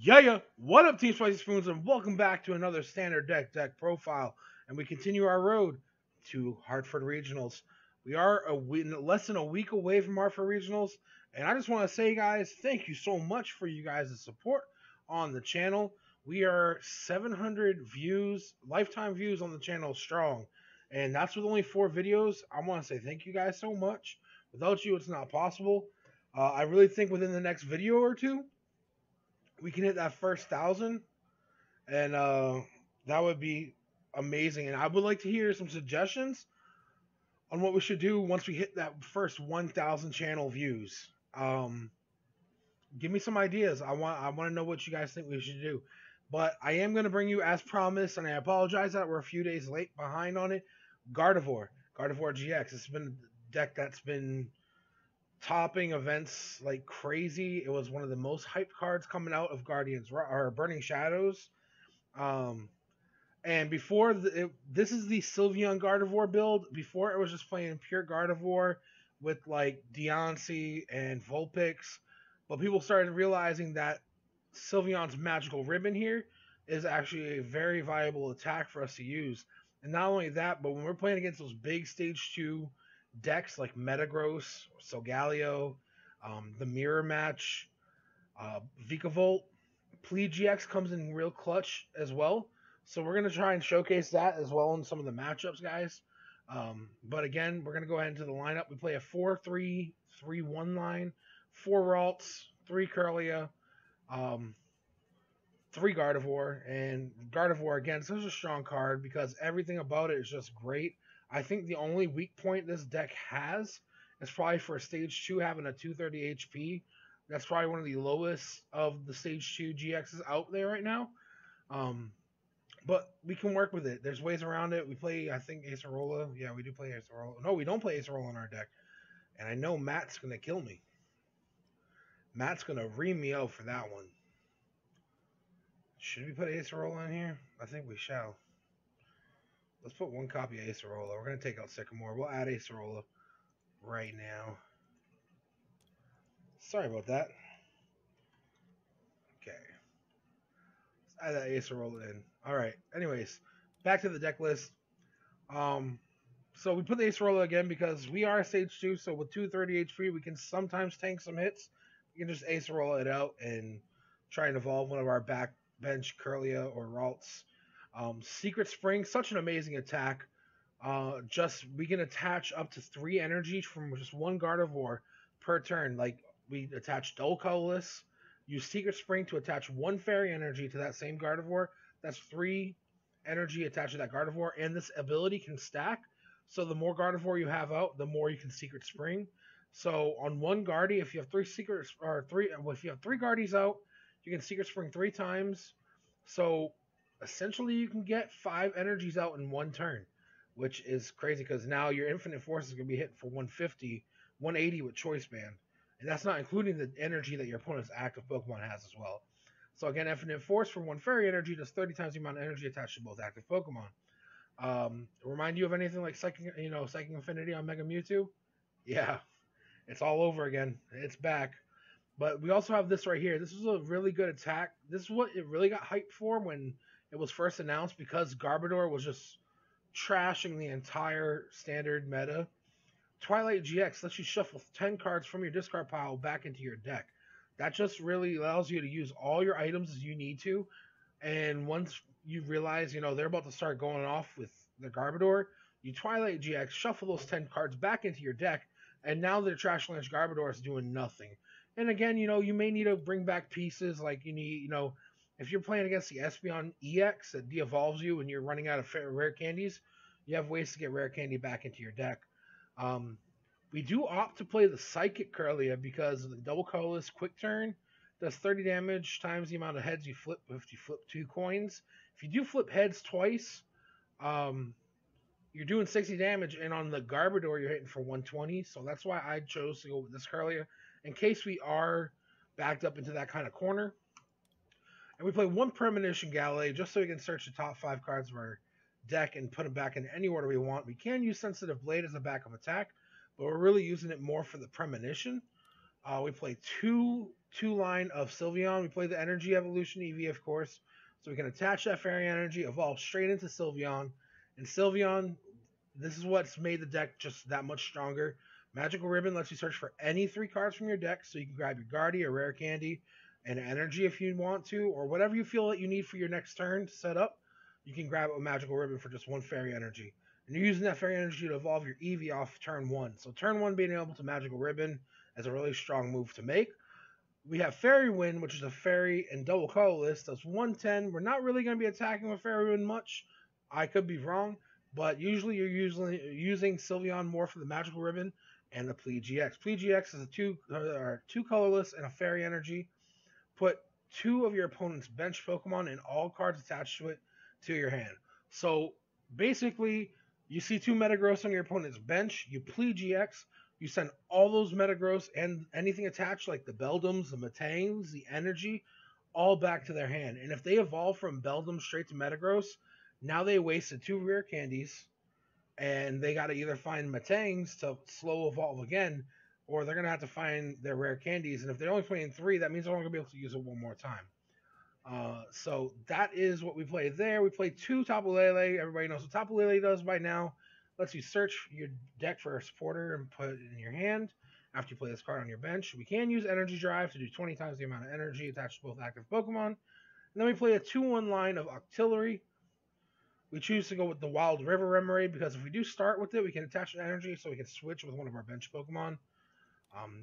Yeah. What up, Team Spicy Spoons, and welcome back to another standard deck profile. And we continue our road to Hartford Regionals. We are less than a week away from Hartford Regionals, and I just want to say, guys, thank you so much for you guys' support on the channel. We are 700 views, lifetime views on the channel strong, and that's with only 4 videos. I want to say thank you guys so much. Without you, it's not possible. I really think within the next video or two, we can hit that first 1,000, and that would be amazing. And I would like to hear some suggestions on what we should do once we hit that first 1,000 channel views. Give me some ideas. I want to know what you guys think we should do. But I am going to bring you, as promised, and I apologize that we're a few days late behind on it, Gardevoir-GX. It's been a deck that's been topping events like crazy. It was one of the most hyped cards coming out of Guardians or Burning Shadows. And before this is the Sylveon Gardevoir build. Before, it was just playing pure Gardevoir with like Deontay and Vulpix. But people started realizing that Sylveon's magical ribbon here is actually a very viable attack for us to use. And not only that, but when we're playing against those big stage 2 decks like Metagross, Solgaleo, the Mirror Match, Vikavolt, GX comes in real clutch as well. So we're going to try and showcase that as well in some of the matchups, guys. But again, we're going to go ahead into the lineup. We play a 4-3-3-1 line, 4 Ralts, 3 Kirlia, 3 Gardevoir, and Gardevoir, again, such a strong card because everything about it is just great. I think the only weak point this deck has is probably for stage 2 having a 230 HP. That's probably one of the lowest of the stage 2 GXs out there right now. But we can work with it. There's ways around it. We play, I think, Acerola. Yeah, we do play Acerola. No, we don't play Acerola in our deck. And I know Matt's going to kill me. Matt's going to ream me out for that one. Should we put Acerola in here? I think we shall. Let's put 1 copy of Acerola. We're going to take out Sycamore. We'll add Acerola right now. Sorry about that. Okay. Let's add that Acerola in. Alright. Anyways, back to the deck list. So we put the Acerola again because we are stage 2, so with 230 HP, we can sometimes tank some hits. We can just Acerola it out and try and evolve one of our backbench Kirlia or Ralts. Secret Spring, such an amazing attack. We can attach up to 3 energy from just 1 Gardevoir per turn. Like, we attach double Colorless, use Secret Spring to attach 1 fairy energy to that same Gardevoir. That's 3 energy attached to that Gardevoir, and this ability can stack. So the more Gardevoir you have out, the more you can Secret Spring. So on 1 Guardy, if you have 3 Guardies out, you can Secret Spring 3 times. So essentially, you can get 5 energies out in 1 turn, which is crazy because now your Infinite Force is going to be hitting for 150, 180 with Choice Band. And that's not including the energy that your opponent's active Pokemon has as well. So again, Infinite Force for 1 Fairy energy does 30 times the amount of energy attached to both active Pokemon. Remind you of anything like Psychic Affinity on Mega Mewtwo? Yeah, it's all over again. It's back. But we also have this right here. This is a really good attack. This is what it really got hyped for when it was first announced because Garbodor was just trashing the entire standard meta. Twilight GX lets you shuffle 10 cards from your discard pile back into your deck. That just really allows you to use all your items as you need to. And once you realize, they're about to start going off with the Garbodor, you Twilight GX, shuffle those 10 cards back into your deck, and now their Trash Lance Garbodor is doing nothing. And again, you may need to bring back pieces like you need, if you're playing against the Espeon-EX that de-evolves you and you're running out of rare candies, you have ways to get rare candy back into your deck. We do opt to play the Psychic Kirlia because the double colorless quick turn does 30 damage times the amount of heads you flip if you flip 2 coins. If you do flip heads twice, you're doing 60 damage, and on the Garbodor you're hitting for 120. So that's why I chose to go with this Kirlia in case we are backed up into that kind of corner. And we play 1 Premonition Gallade just so we can search the top 5 cards of our deck and put them back in any order we want. We can use Sensitive Blade as a backup attack, but we're really using it more for the Premonition. We play two line of Sylveon. We play the Energy Evolution Eevee, of course, so we can attach that Fairy Energy, evolve straight into Sylveon, and Sylveon. This is what's made the deck just that much stronger. Magical Ribbon lets you search for any 3 cards from your deck, so you can grab your Guardy, a Rare Candy, and Energy if you want to, or whatever you feel that you need for your next turn to set up. You can grab a Magical Ribbon for just 1 Fairy Energy. And you're using that Fairy Energy to evolve your Eevee off turn 1. So turn 1 being able to Magical Ribbon is a really strong move to make. We have Fairy Wind, which is a Fairy and double Colorless. Does 110. We're not really going to be attacking with Fairy Wind much. I could be wrong, but usually you're using Sylveon more for the Magical Ribbon and the GX. GX is a two Colorless and a Fairy Energy. Put 2 of your opponent's bench Pokemon and all cards attached to it to your hand. So basically, you see 2 Metagross on your opponent's bench, you GX, you send all those Metagross and anything attached like the Beldums, the Metangs, the Energy, all back to their hand. And if they evolve from Beldum straight to Metagross, now they wasted 2 Rare Candies, and they got to either find Metangs to slow evolve again, or they're going to have to find their Rare Candies. And if they're only playing 3, that means they're only going to be able to use it 1 more time. So that is what we played there. We played 2 Tapu Lele. Everybody knows what Tapu Lele does by now. Lets you search your deck for a supporter and put it in your hand after you play this card on your bench. We can use Energy Drive to do 20 times the amount of energy attached to both active Pokemon. And then we play a 2-1 line of Octillery. We choose to go with the Wild River Remoraid because if we do start with it, we can attach an energy so we can switch with one of our bench Pokemon.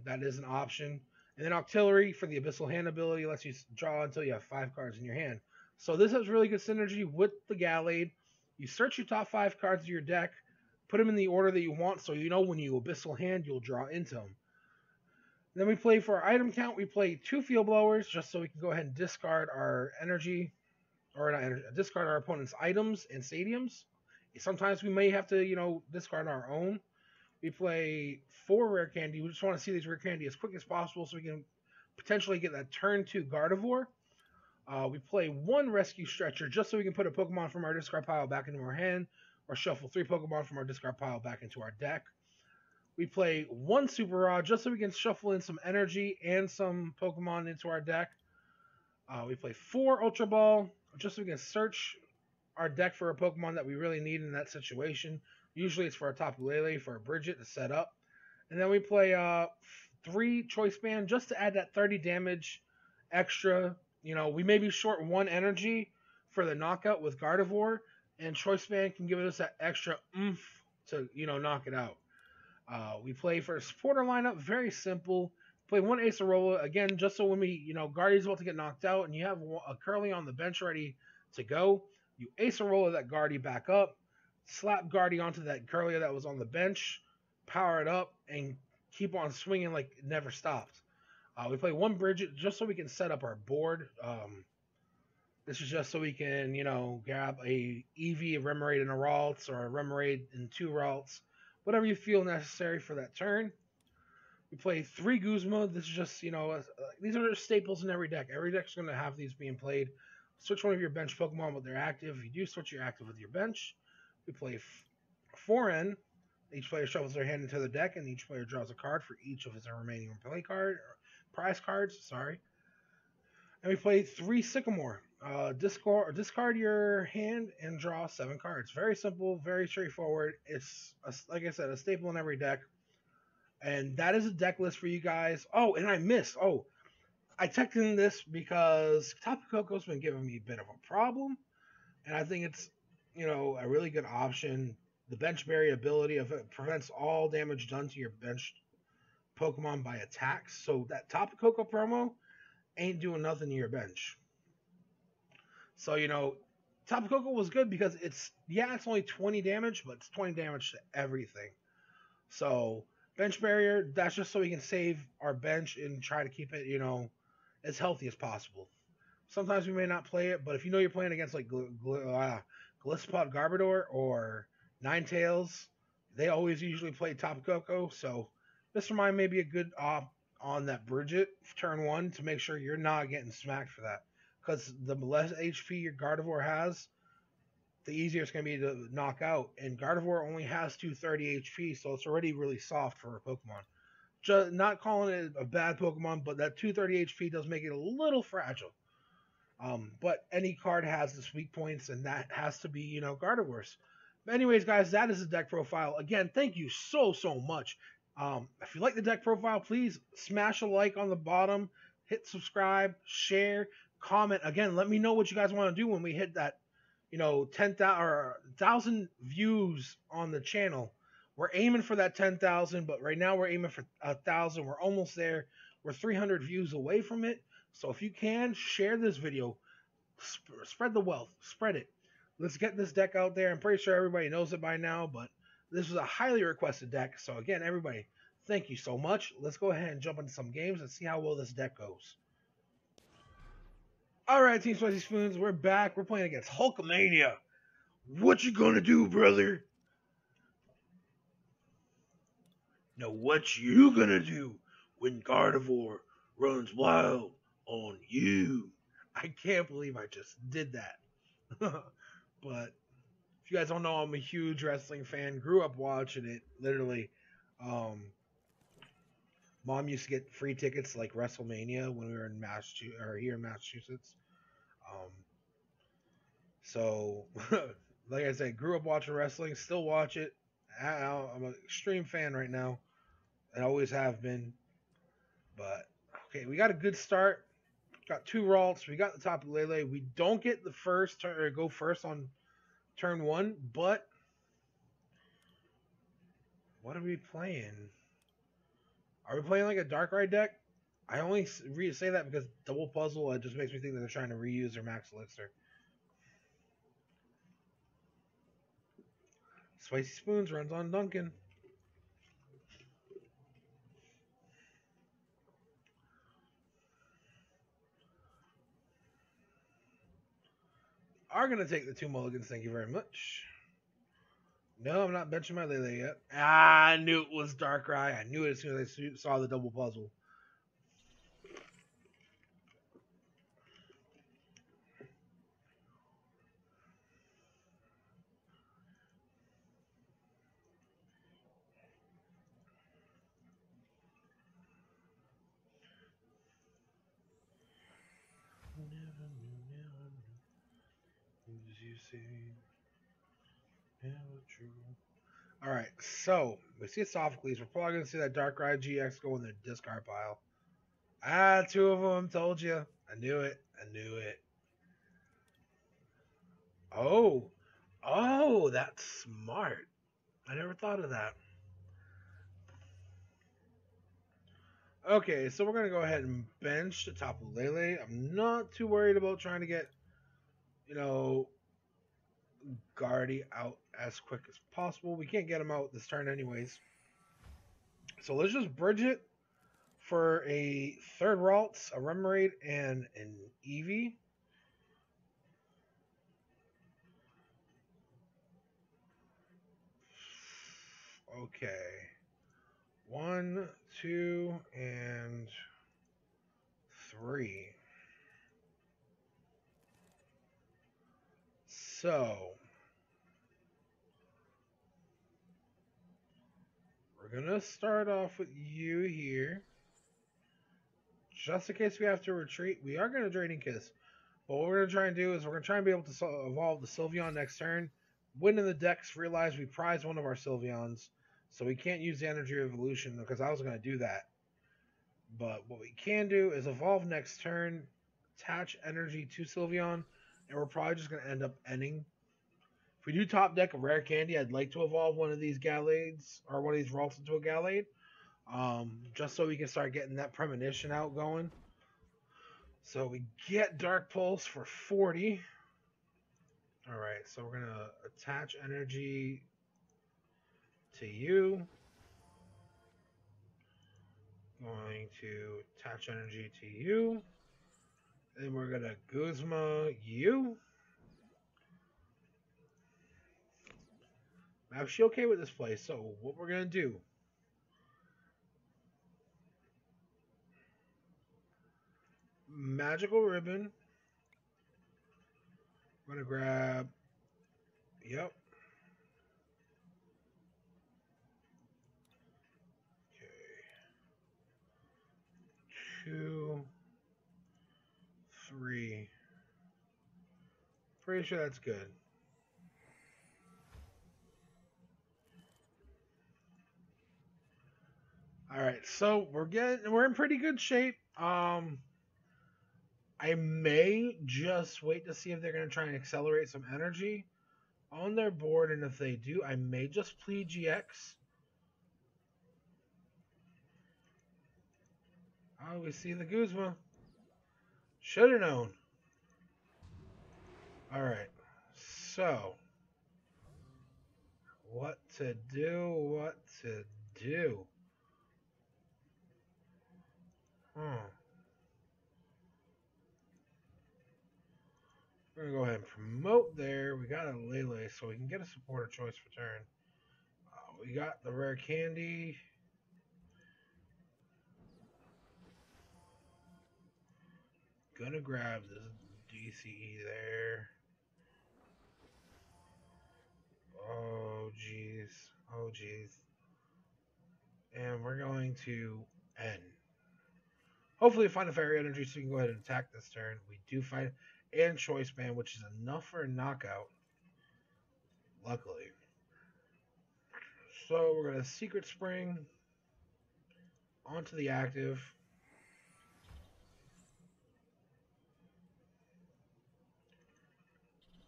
That is an option. And then Octillery for the Abyssal Hand ability lets you draw until you have 5 cards in your hand. So this has really good synergy with the Gallade. You search your top 5 cards of your deck, put them in the order that you want, so you know when you Abyssal Hand, you'll draw into them. Then we play for our item count. We play 2 Field Blowers just so we can go ahead and discard our energy, or not energy, discard our opponent's items and stadiums. Sometimes we may have to, discard our own. We play 4 Rare Candy. We just want to see these Rare Candy as quick as possible so we can potentially get that turn 2 Gardevoir. We play 1 Rescue Stretcher just so we can put a Pokemon from our discard pile back into our hand, or shuffle 3 Pokemon from our discard pile back into our deck. We play 1 Super Rod just so we can shuffle in some energy and some Pokemon into our deck. We play 4 Ultra Ball just so we can search our deck for a Pokemon that we really need in that situation. Usually it's for a Tapu Lele, for a Brigette to set up. And then we play 3 Choice Band just to add that 30 damage extra. We may be short 1 energy for the knockout with Gardevoir, and Choice Band can give us that extra oomph to, knock it out. We play for a supporter lineup, very simple. Play 1 Acerola, again, just so when we, Guardy's about to get knocked out and you have a Kirlia on the bench ready to go, you Acerola that Guardy back up, slap Guardy onto that Kirlia that was on the bench, power it up, and keep on swinging like it never stopped. We play 1 Brigette just so we can set up our board. This is just so we can, grab a Eevee, a Remoraid, and a Ralts, or a Remoraid and 2 Ralts, whatever you feel necessary for that turn. We play 3 Guzma. This is just, these are staples in every deck. Every deck's going to have these being played. Switch one of your bench Pokemon with their active. If you do switch your active with your bench, we play 4N. Each player shuffles their hand into the deck, and each player draws a card for each of his remaining prize cards. Sorry. And we play 3 Sycamore. Discard your hand and draw 7 cards. Very simple, very straightforward. It's, like I said, a staple in every deck. And that is a deck list for you guys. Oh, and I missed. I checked in this because Tapu Koko's been giving me a bit of a problem. And I think it's, a really good option. The bench berry ability of it prevents all damage done to your bench Pokemon by attacks. So that Tapu Koko promo ain't doing nothing to your bench. So, Tapu Koko was good because it's only 20 damage, but it's 20 damage to everything. So, bench barrier, that's just so we can save our bench and try to keep it, as healthy as possible. Sometimes we may not play it, but if you're playing against like Glisspot Garbodor or Ninetales, they always usually play Tapu Koko. So, Mr. Mime may be a good op on that Brigette turn 1 to make sure you're not getting smacked for that. Because the less HP your Gardevoir has, the easier it's going to be to knock out. And Gardevoir only has 230 HP, so it's already really soft for a Pokemon. Just not calling it a bad Pokemon, but that 230 HP does make it a little fragile. But any card has its weak points, and that has to be, Gardevoir's. But anyways, guys, that is the deck profile. Again, thank you so much. If you like the deck profile, please smash a like on the bottom, hit subscribe, share, comment. Again, let me know what you guys want to do when we hit that, 10,000 or 1,000 views on the channel. We're aiming for that 10,000, but right now we're aiming for 1,000. We're almost there. We're 300 views away from it. So if you can, share this video. Spread the wealth. Spread it. Let's get this deck out there. I'm pretty sure everybody knows it by now, but this was a highly requested deck. So again, everybody, thank you so much. Let's go ahead and jump into some games and see how well this deck goes. Alright, Team Spicy Spoons, we're back. We're playing against Hulkamania. What you gonna do, brother? Now what you gonna do when Gardevoir runs wild on you? I can't believe I just did that. But if you guys don't know, I'm a huge wrestling fan. Grew up watching it, literally. Mom used to get free tickets like WrestleMania when we were in here in Massachusetts. So, like I said, grew up watching wrestling. Still watch it. I'm an extreme fan right now. I always have been. But okay, we got a good start. Got 2 Ralts. We got the Tapu Lele. We don't get the first turn or go first on turn 1, but what are we playing? Are we playing like a Darkrai deck? I only say that because double puzzle, it just makes me think that they're trying to reuse their max elixir. Spicy Spoons runs on Duncan. Are going to take the 2 mulligans, thank you very much. No, I'm not benching my Lele yet. I knew it was Darkrai. I knew it as soon as I saw the double puzzle. Alright, so we see Sophocles. We're probably going to see that Darkrai GX go in the discard pile. 2 of them. Told you. I knew it. I knew it. Oh, that's smart. I never thought of that. Okay, so we're going to go ahead and bench the Tapu Lele. I'm not too worried about trying to get, Guardy out as quick as possible. We can't get him out this turn anyways. So let's just bridge it for a 3rd Ralts, a Remoraid, and an Eevee. Okay. 1, 2, and 3. So we're going to start off with you here. Just in case we have to retreat, we are going to Draining Kiss. But what we're going to try and do is we're going to try and be able to evolve the Sylveon next turn. Win in the decks, realize we prize one of our Sylveons. So we can't use the Energy Evolution because I was going to do that. But what we can do is evolve next turn, attach energy to Sylveon, and we're probably just going to end up ending. If we do top deck a Rare Candy, I'd like to evolve one of these Gallades, or one of these Ralts into a Gallade. Just so we can start getting that Premonition out going. So we get Dark Pulse for 40. Alright, so we're going to attach energy to you. Going to attach energy to you. Then we're going to Guzma you. Now, is she okay with this play? So, what we're going to do. Magical Ribbon. I'm going to grab. Yep. Okay. 2, 3. Pretty sure that's good. All right, so we're in pretty good shape. I may just wait to see if they're going to try and accelerate some energy on their board, and if they do, I may just plead GX. Oh, we see the Guzma. Should have known. All right, so what to do? What to do? We're going to go ahead and promote there. We got a Lele, so we can get a supporter choice for turn. We got the Rare Candy. Gonna grab this DCE there. Oh, jeez. Oh, jeez. And we're going to end. Hopefully find a fairy energy so we can go ahead and attack this turn. We do find and Choice Band, which is enough for a knockout. Luckily. So we're going to Secret Spring onto the active.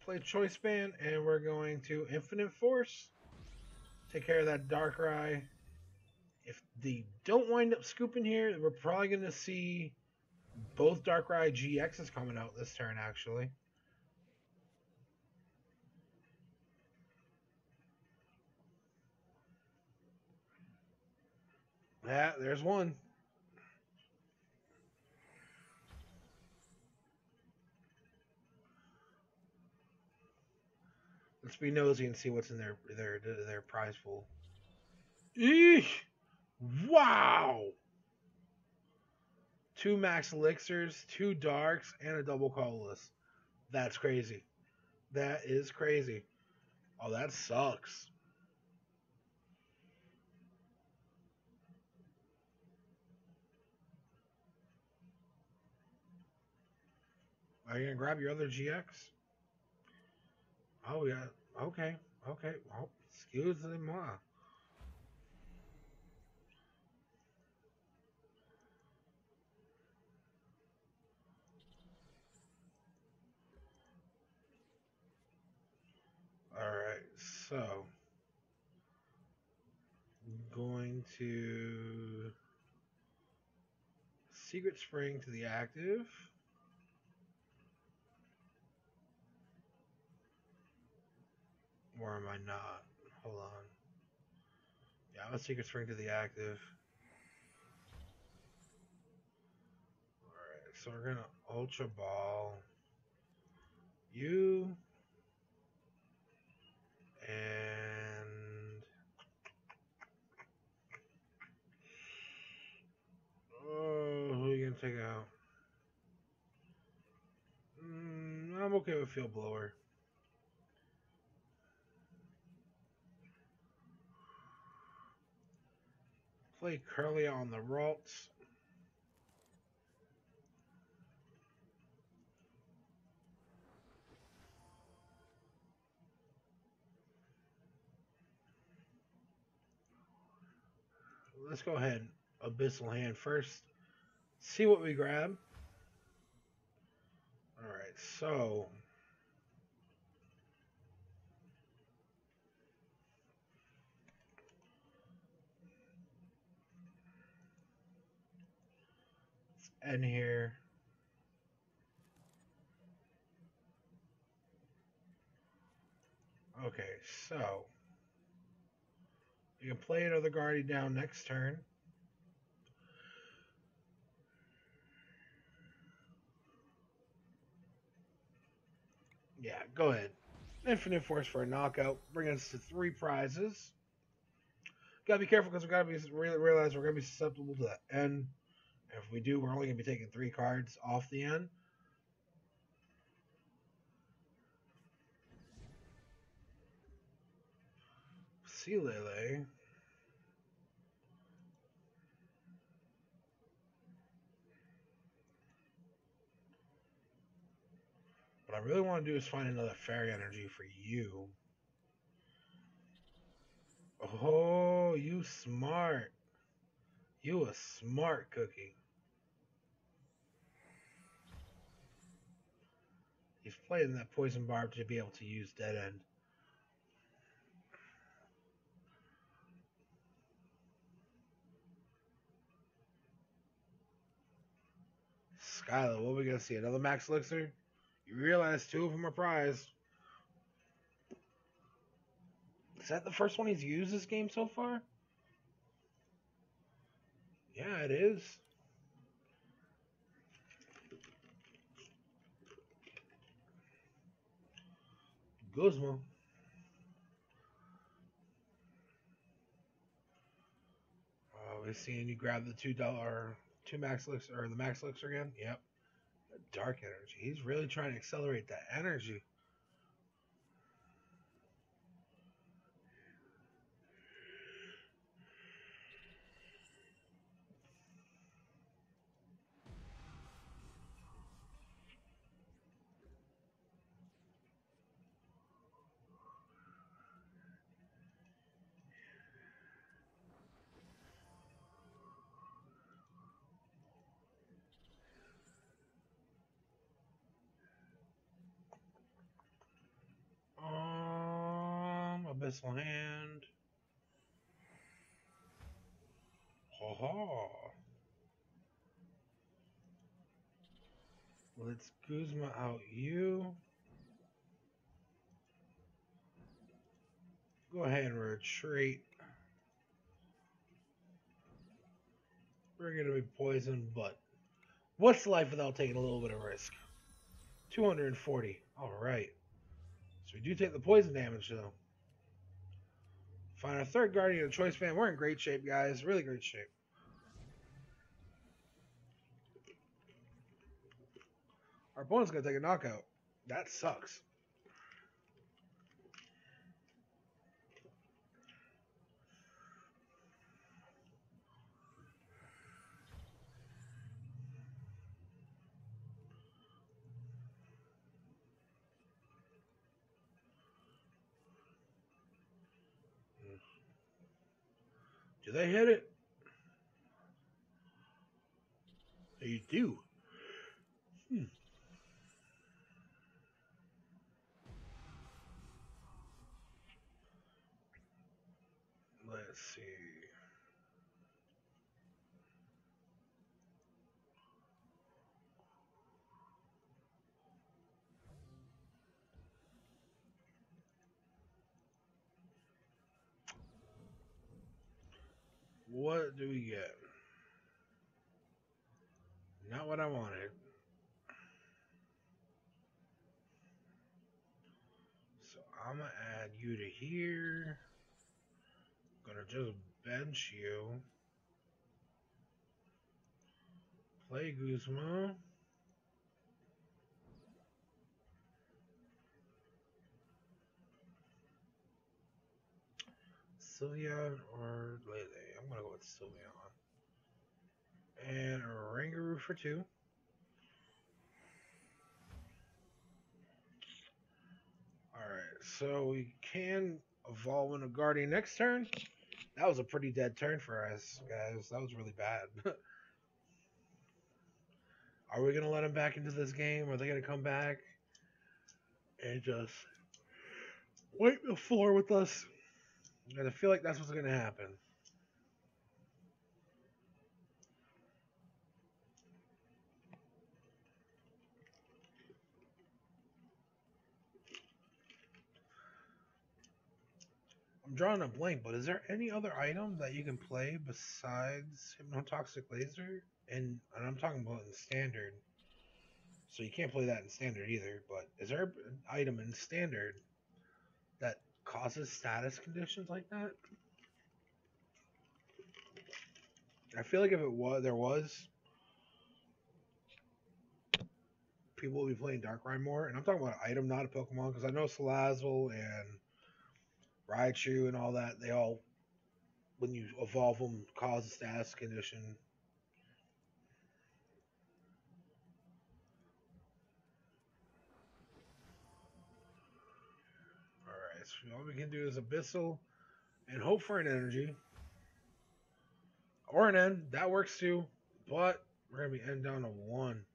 Play Choice Band, and we're going to Infinite Force. Take care of that Darkrai. If they don't wind up scooping here, we're probably going to see both Darkrai GXs coming out this turn, actually. Yeah, there's one. Let's be nosy and see what's in their prize pool. Eesh! Wow! 2 max elixirs, 2 darks, and a double colorless. That's crazy. That is crazy. Oh, that sucks. Are you gonna grab your other GX? Oh yeah. Okay. Okay. Well, excuse me. Alright, so I'm going to Secret Spring to the active. Or am I not? Hold on. Yeah, I'm a Secret Spring to the active. Alright, so we're gonna Ultra Ball you and who are you gonna take out? I'm okay with Field Blower. Play Kirlia on the Ralts. Let's go ahead. Abyssal Hand first. See what we grab. Alright, so let's end here. Okay, so you can play another Guardian down next turn. Yeah, go ahead. Infinite Force for a knockout. Bring us to 3 prizes. Gotta be careful because we gotta realize we're gonna be susceptible to that end. And if we do, we're only gonna be taking 3 cards off the end. Lele. What I really want to do is find another fairy energy for you. Oh, you smart. You a smart cookie. He's playing that poison barb to be able to use dead end. Skylar, what are we gonna see? Another max elixir? You realize 2 of them are prized. Is that the first one he's used this game so far? Yeah, it is. Guzma. We're seeing you grab the $2 max elixir, or the max elixir again. Yep. Dark energy. He's really trying to accelerate that energy. Abyssal Hand. Ha ha. Let's Guzma out you. Go ahead and retreat. We're going to be poisoned, but what's life without taking a little bit of risk? 240. Alright. So we do take the poison damage, though. Find our third Guardian of Choice Band. We're in great shape, guys. Really great shape. Our opponent's going to take a knockout. That sucks. Do they hit it? They do. Let's see. What do we get? Not what I wanted. So I'm going to add you to here. Gonna just bench you. Play Guzma. Sylveon or Lele. I'm gonna go with Sylveon. And a Rangaroo for 2. Alright, so we can evolve into Guardian next turn. That was a pretty dead turn for us, guys. That was really bad. Are we going to let him back into this game? Are they going to come back and just wipe the floor with us? And I feel like that's what's going to happen. I'm drawing a blank, but is there any other item that you can play besides Hypnotoxic Laser? And I'm talking about in Standard. So you can't play that in Standard either, but is there an item in Standard that causes status conditions like that? I feel like if there was, people would be playing Darkrai more. And I'm talking about an item, not a Pokemon, because I know Salazzle and Raichu and all that, they all, when you evolve them, cause a status condition. So all we can do is Abyssal and hope for an energy. Or an N. That works too. But we're going to be N down to 1.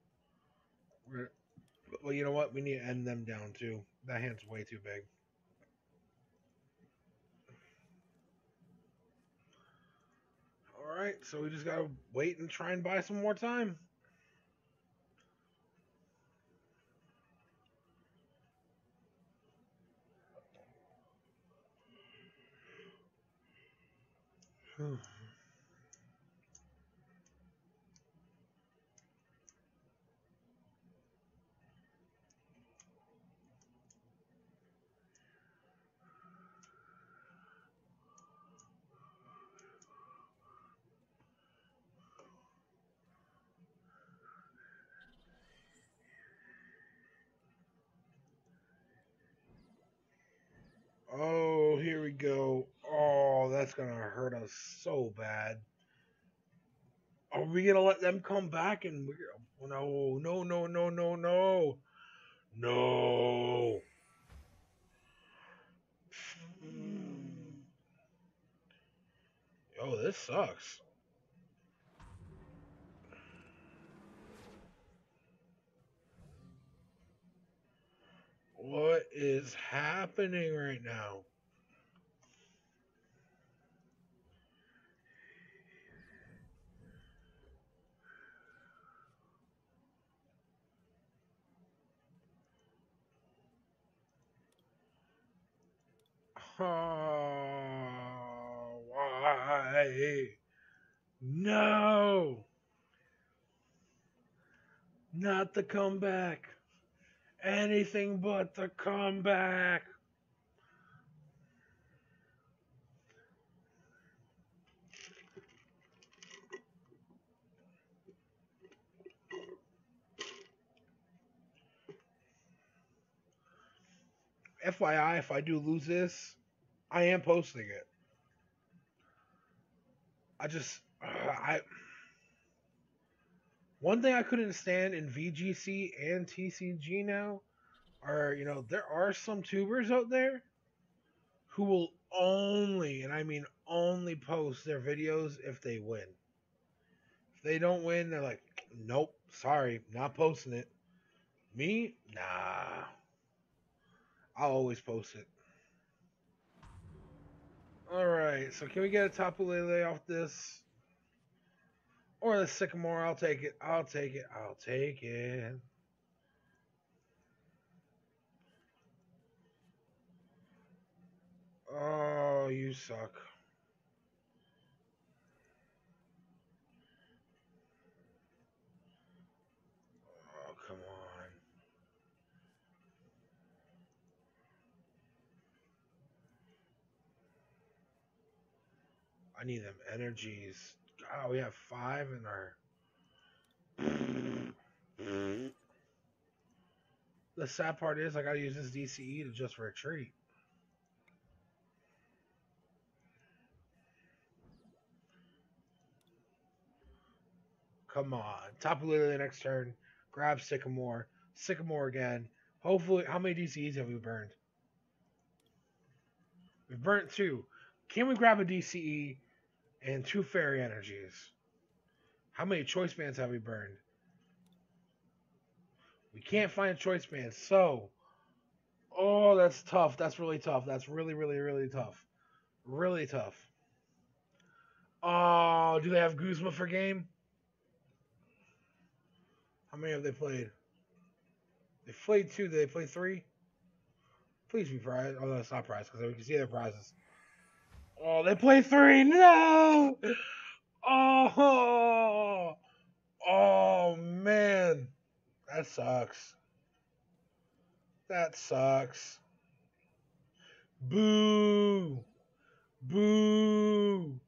Well, you know what? We need to end them down too. That hand's way too big. Alright, so we just gotta wait and try and buy some more time. Oh, here we go. Oh, that's gonna hurt us so bad. Are we gonna let them come back and no, no, no, no, no, no, no. Oh, this sucks. What is happening right now? Oh, why? No! Not the comeback. Anything but the comeback. FYI, if I do lose this, I am posting it. One thing I couldn't stand in VGC and TCG now are, there are some tubers out there who will only, and I mean only, post their videos if they win. If they don't win, they're like, nope, sorry, not posting it. Me? Nah. I'll always post it. Alright, so can we get a Tapu Lele off this? Or the Sycamore? I'll take it. I'll take it. I'll take it. Oh, you suck. Oh, come on. I need them energies. God, we have 5 in our... The sad part is I gotta use this DCE to just retreat. Come on. Tapu Lele next turn. Grab Sycamore. Sycamore again. Hopefully, how many DCEs have we burned? We've burnt 2. Can we grab a DCE and 2 fairy energies? How many choice bands have we burned? We can't find choice bands, so... Oh, that's tough. That's really tough. That's really, really, really tough. Really tough. Oh, do they have Guzma for game? How many have they played? They played 2. Did they play 3? Please be prized. Oh, no, it's not prized because we can see their prizes. Oh, they play 3. No! Oh! Oh, man. That sucks. That sucks. Boo! Boo!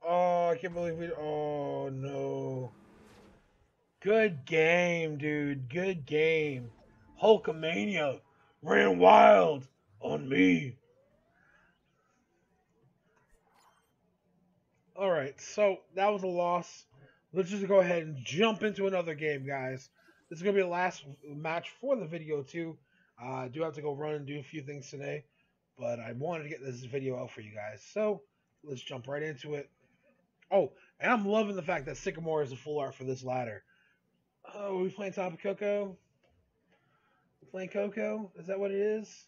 Oh, I can't believe we... Oh, no. Good game, dude. Good game. Hulkamania ran wild on me. Alright, so that was a loss. Let's just go ahead and jump into another game, guys. This is going to be the last match for the video, too. I do have to go run and do a few things today. but I wanted to get this video out for you guys. So let's jump right into it. Oh, and I'm loving the fact that Sycamore is the full art for this ladder. Oh, are we playing Tapu Koko? We playing Coco? Is that what it is?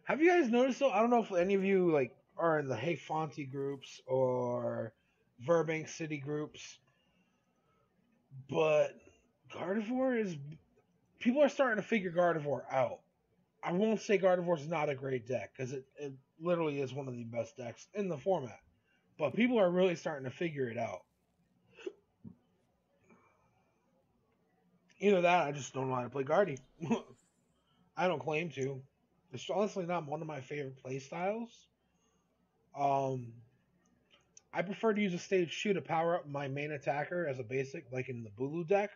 Have you guys noticed though? I don't know if any of you like are in the Hey Fonty groups or Burbank City groups, but Gardevoir is. People are starting to figure Gardevoir out. I won't say Gardevoir is not a great deck because it literally is one of the best decks in the format, but people are really starting to figure it out. Either that, I just don't know how to play Guardy. I don't claim to. It's honestly not one of my favorite play styles. I prefer to use a stage 2 to power up my main attacker as a basic, like in the Bulu deck,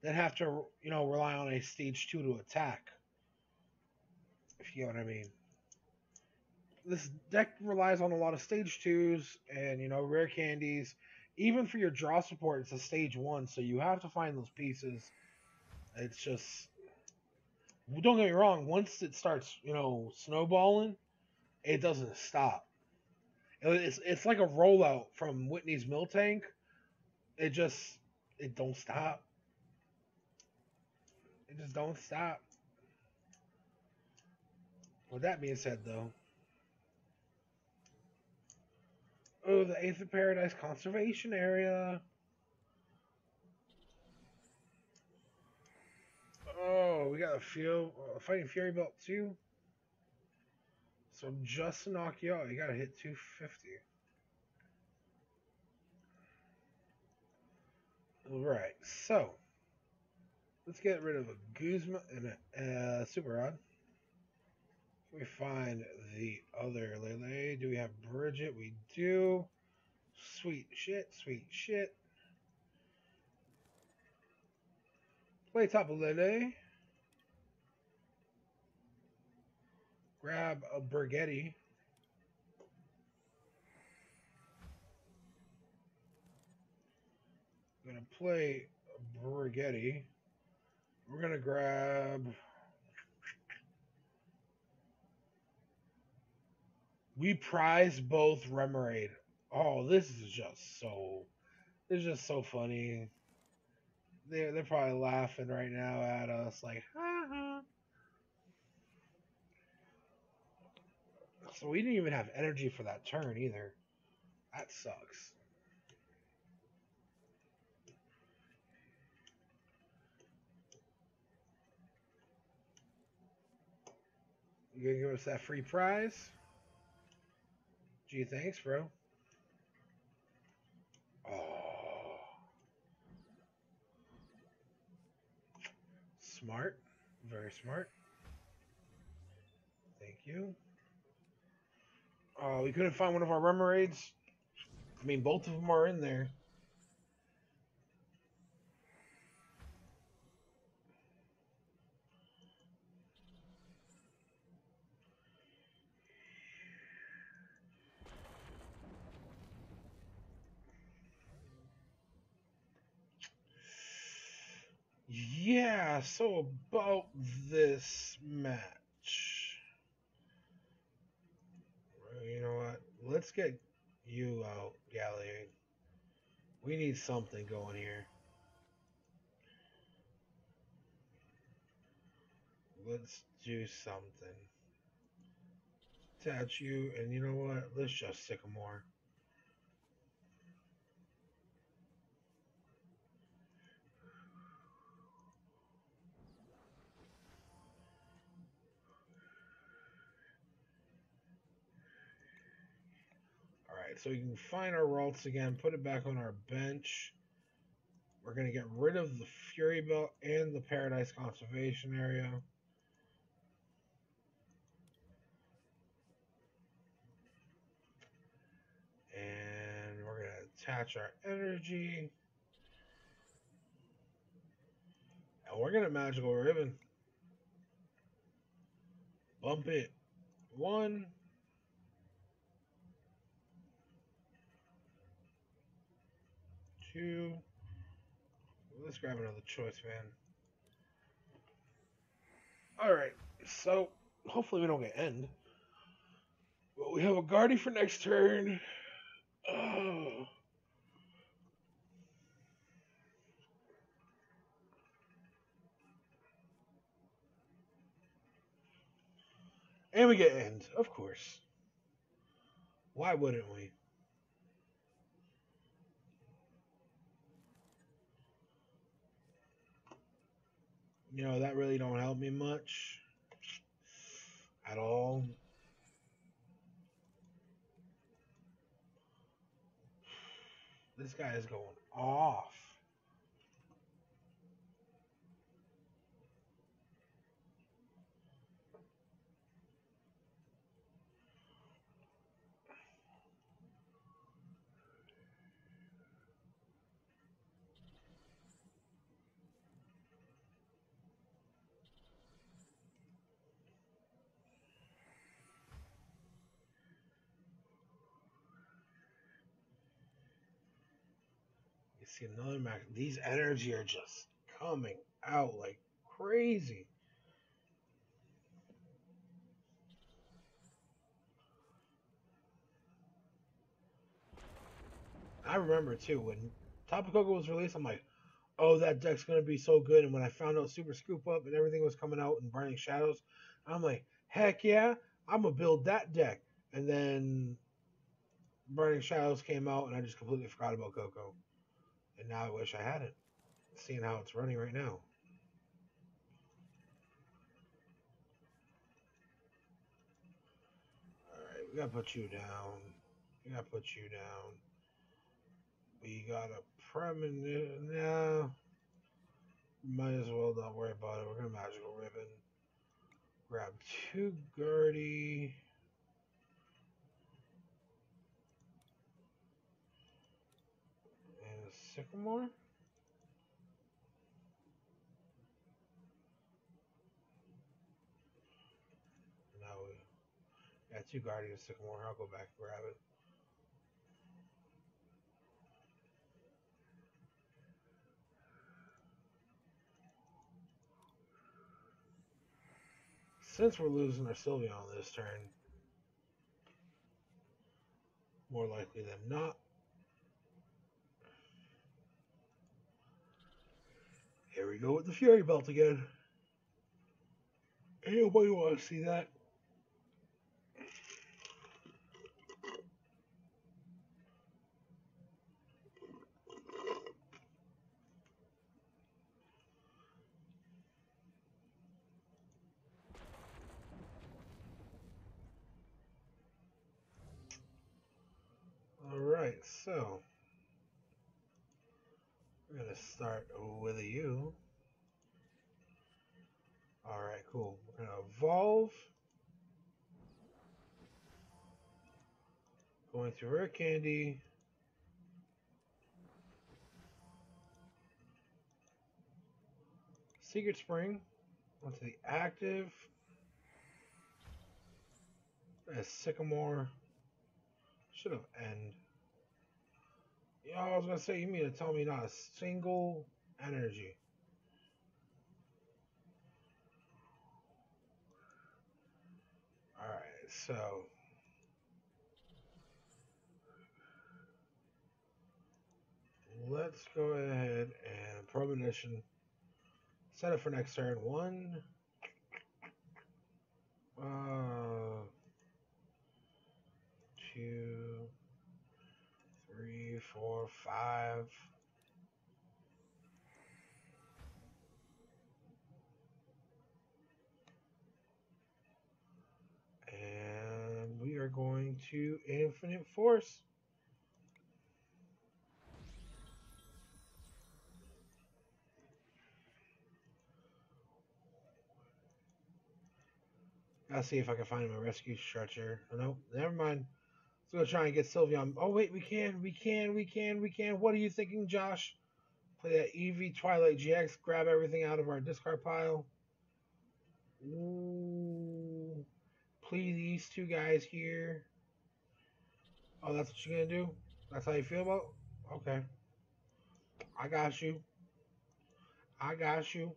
than have to, rely on a stage 2 to attack. If you know what I mean. This deck relies on a lot of stage 2s and, rare candies. Even for your draw support, it's a stage 1, so you have to find those pieces. It's just... Don't get me wrong, once it starts, snowballing, it doesn't stop. It's like a rollout from Whitney's Miltank. It don't stop. It just don't stop. With that being said, though, oh, the Eighth of Paradise Conservation Area. Oh, we got a Fighting Fury Belt too. So just to knock you out, you gotta hit 250. Alright, so let's get rid of a Guzma and a Super Rod. Can we find the other Lele? Do we have Brigette? We do. Sweet shit, sweet shit. Play Tapu Lele. Grab a Brigette. I'm gonna play a Brigette. We're gonna grab. We prize both Remoraid. Oh, this is just so funny. They're probably laughing right now at us, like, ha. So we didn't even have energy for that turn either. That sucks. You gonna give us that free prize? Gee, thanks, bro. Oh. Smart. Very smart. Thank you. We couldn't find one of our Remoraids. I mean, both of them are in there. Yeah, so about this match. You know what? Let's get you out, Gallade. We need something going here. Let's do something. Attach you, and you know what? Let's just Sycamore. Alright, so we can find our Ralts again, put it back on our bench. We're going to get rid of the Fury Belt and the Paradise Conservation Area. And we're going to attach our energy. And we're going to Magical Ribbon. Bump it. 1. Two. Let's grab another Choice Band. Alright, so hopefully we don't get end. But we have a Guardy for next turn. Oh. And we get end, of course. Why wouldn't we? You know, that really don't help me much at all. This guy is going off. You see another max. These energy are just coming out like crazy. I remember too when Tapu Koko was released. I'm like, oh, that deck's gonna be so good. And when I found out Super Scoop Up and everything was coming out in Burning Shadows, I'm like, heck yeah, I'm gonna build that deck. And then Burning Shadows came out, and I just completely forgot about Coco. And now I wish I had it, seeing how it's running right now. Alright, we gotta put you down. We gotta put you down. We got a premonition. Nah, might as well not worry about it. We're gonna Magical Ribbon. Grab 2 Guardy. And a Sycamore. Now we got 2 Guardy and Sycamore. I'll go back and grab it. Since we're losing our Sylveon on this turn, more likely than not. Here we go with the Fury Belt again. Anybody want to see that? Alright, so we're going to start with you. Alright, cool. We're going to evolve. Going through Rare Candy. Secret Spring. Onto the active. A Sycamore. Should have end. Yeah, I was going to say, you mean to tell me not a single energy? Alright, so let's go ahead and premonition. Set it for next turn. 1, 2, 3, 4, 5. And we are going to Infinite Force. I'll see if I can find him a Rescue Stretcher. Oh, no, never mind. Let's go try and get Sylveon. Oh, wait, we can. What are you thinking, Josh? Play that Eevee Twilight GX. Grab everything out of our discard pile. Ooh. Play these 2 guys here. Oh, that's what you're going to do? That's how you feel about it? Okay. I got you. I got you.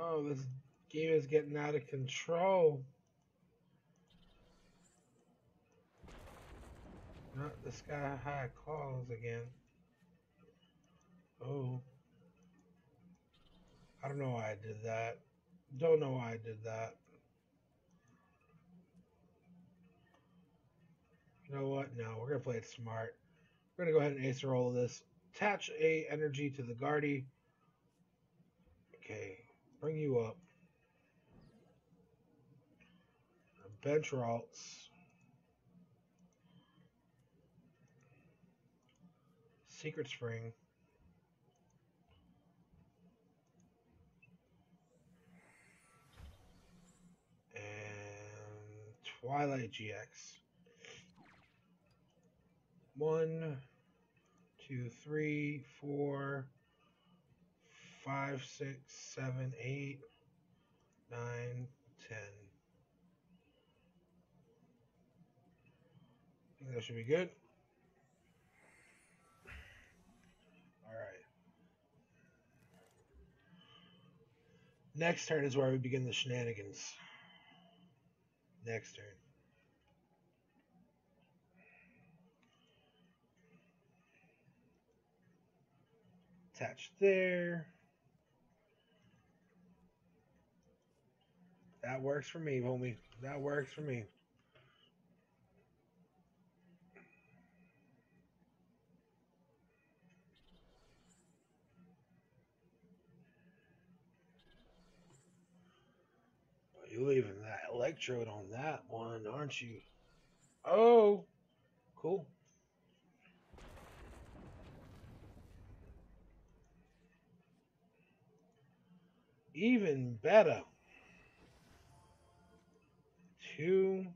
Oh, this game is getting out of control. Not the sky high calls again. Oh. I don't know why I did that. Don't know why I did that. You know what? No, we're going to play it smart. We're going to go ahead and Acerola this. Attach a energy to the Gardy. Okay. Bring you up. Bench Ralts. Secret Spring. And Twilight GX. 1, 2, 3, 4, 5, 6, 7, 8, 9, 10. I think that should be good. Alright. Next turn is where we begin the shenanigans. Next turn. Attach there. That works for me, homie. That works for me. You're leaving that electrode on that one, aren't you? Oh, cool. Even better. 2.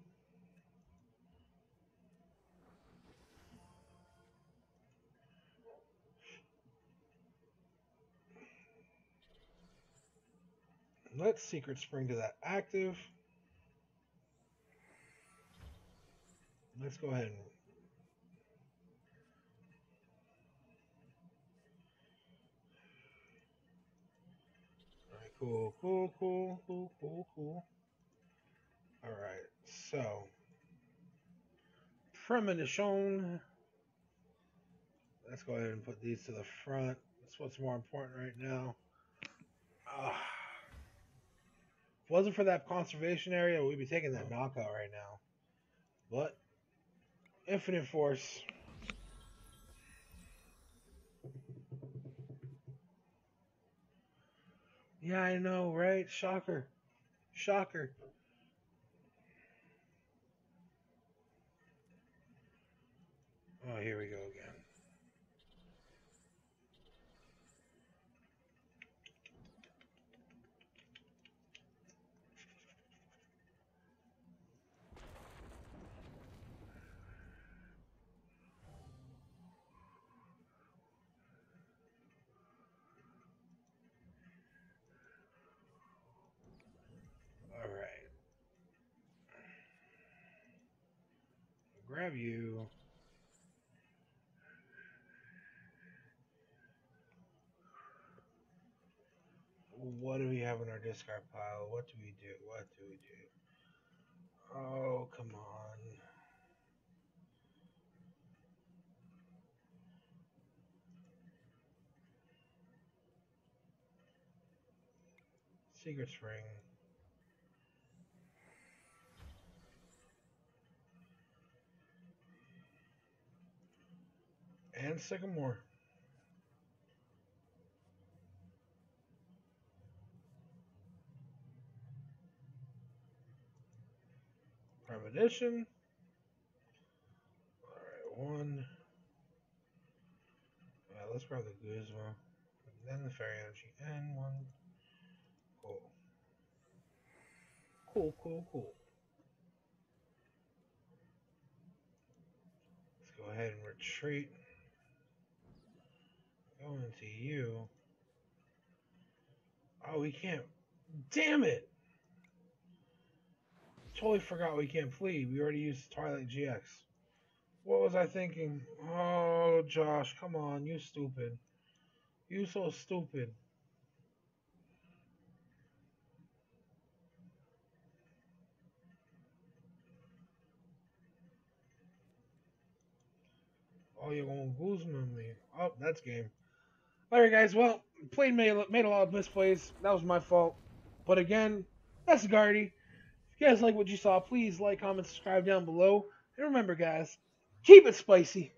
Let's Secret Spring to that active. Let's go ahead and cool. Alright, so premonition. Let's go ahead and put these to the front. That's what's more important right now. If it wasn't for that conservation area, we'd be taking that knockout right now. But Infinite Force. Yeah, I know, right? Shocker. Shocker. Oh, here we go again. All right. Grab you. What do we have in our discard pile? What do we do? What do we do? Oh, come on. Secret Spring. And Sycamore. Premonition. Alright, 1. Let's grab the Guzma. Then the Fairy Energy. And 1. Cool. Let's go ahead and retreat. Go into you. Oh, we can't. Damn it! Totally forgot we can't flee. We already used Twilight GX. What was I thinking? Oh, Josh, come on. You stupid. You so stupid. Oh, you're going Guzma me. Oh, that's game. Alright, guys. Well, made a lot of misplays. That was my fault. But again, that's Gardy. If you guys like what you saw, please like, comment, subscribe down below. And remember, guys, keep it spicy.